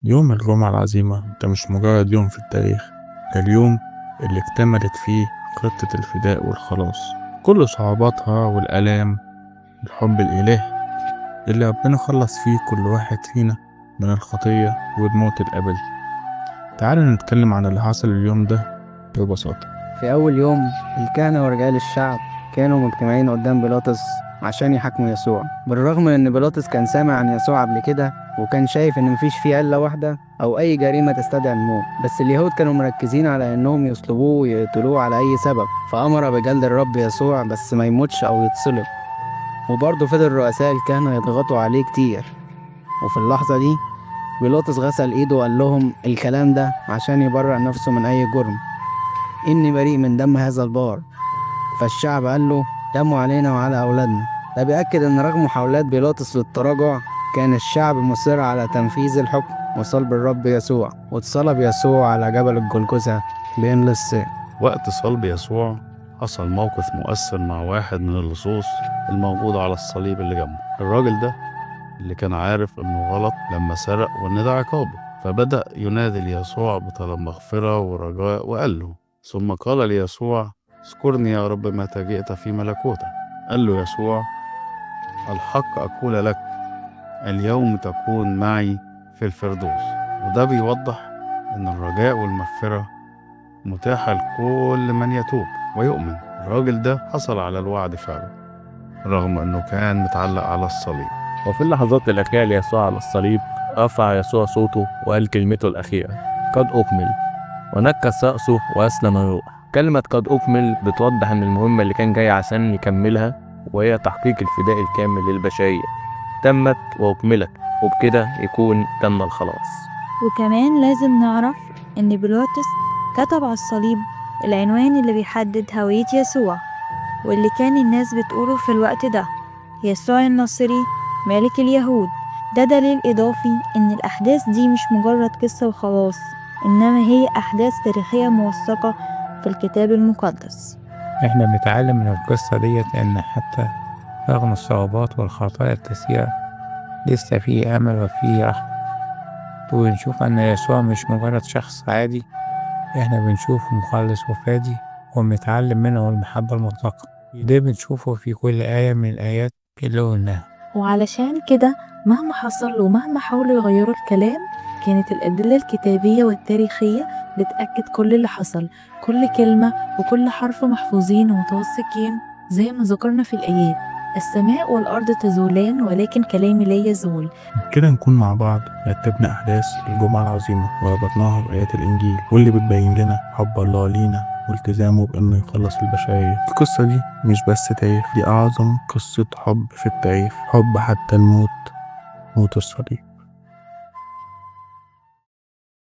يوم الجمعة العظيمة ده مش مجرد يوم في التاريخ، ده اليوم اللي اكتملت فيه خطة الفداء والخلاص، كل صعوباتها والآلام، الحب الإلهي اللي ربنا خلص فيه كل واحد فينا من الخطية والموت الأبدي. تعالوا نتكلم عن اللي حصل اليوم ده ببساطة. في أول يوم الكهنة ورجال الشعب كانوا مجتمعين قدام بيلاطس عشان يحاكموا يسوع، بالرغم من إن بيلاطس كان سامع عن يسوع قبل كده وكان شايف إن مفيش فيه علة واحدة أو أي جريمة تستدعي الموت، بس اليهود كانوا مركزين على إنهم يصلبوه ويقتلوه على أي سبب، فأمر بجلد الرب يسوع بس ما يموتش أو يتصلب. وبرضه فضل رؤساء الكهنة يضغطوا عليه كتير، وفي اللحظة دي بيلاطس غسل إيده وقال لهم الكلام ده عشان يبرأ نفسه من أي جرم، إني بريء من دم هذا البار. فالشعب قال له دمه علينا وعلى أولادنا. ده بيأكد إن رغم محاولات بيلاطس للتراجع كان الشعب مصر على تنفيذ الحكم وصلب الرب يسوع، واتصلب يسوع على جبل الجلجثة بين للسيف. وقت صلب يسوع حصل موقف مؤثر مع واحد من اللصوص الموجود على الصليب اللي جنبه. الراجل ده اللي كان عارف انه غلط لما سرق وان ده عقابه، فبدأ ينادي ليسوع بطلب مغفرة ورجاء وقال له، ثم قال ليسوع اذكرني يا رب متى جئت في ملكوتك. قال له يسوع الحق أقول لك اليوم تكون معي في الفردوس. وده بيوضح ان الرجاء والمغفرة متاحة لكل من يتوب ويؤمن. الراجل ده حصل على الوعد فعلا رغم انه كان متعلق على الصليب. وفي اللحظات الأخيرة ليسوع على الصليب رفع يسوع صوته وقال كلمته الأخيرة قد أكمل، ونكس رأسه وأسلم الروح. كلمة قد أكمل بتوضح إن المهمة اللي كان جاي عشان يكملها وهي تحقيق الفداء الكامل للبشرية تمت وأكملت، وبكده يكون تم الخلاص. وكمان لازم نعرف إن بيلاطس كتب على الصليب العنوان اللي بيحدد هوية يسوع واللي كان الناس بتقوله في الوقت ده، يسوع الناصري ملك اليهود. ده دليل إضافي إن الأحداث دي مش مجرد قصة وخلاص، إنما هي أحداث تاريخية موثقة في الكتاب المقدس. احنا بنتعلم من القصة ديت ان حتى رغم الصعوبات والخطايا الكثيرة لسه في امل وفي رحمة، وبنشوف ان يسوع مش مجرد شخص عادي، احنا بنشوفه مخلص وفادي وبنتعلم منه المحبة المطلقة. ده بنشوفه في كل آية من الآيات اللي قلناها. وعلشان كده مهما حصل ومهما حاولوا يغيروا الكلام، كانت الأدلة الكتابية والتاريخية بتأكد كل اللي حصل. كل كلمة وكل حرف محفوظين ومتوثقين زي ما ذكرنا في الآيات. السماء والأرض تزولان ولكن كلامي لا يزول. كده نكون مع بعض رتبنا أحداث الجمعة العظيمة وربطناها بآيات الإنجيل واللي بتبين لنا حب الله لينا والتزامه بأنه يخلص البشرية. القصة دي مش بس تاريخ، دي أعظم قصة حب في التاريخ، حب حتى الموت، موت الصليب.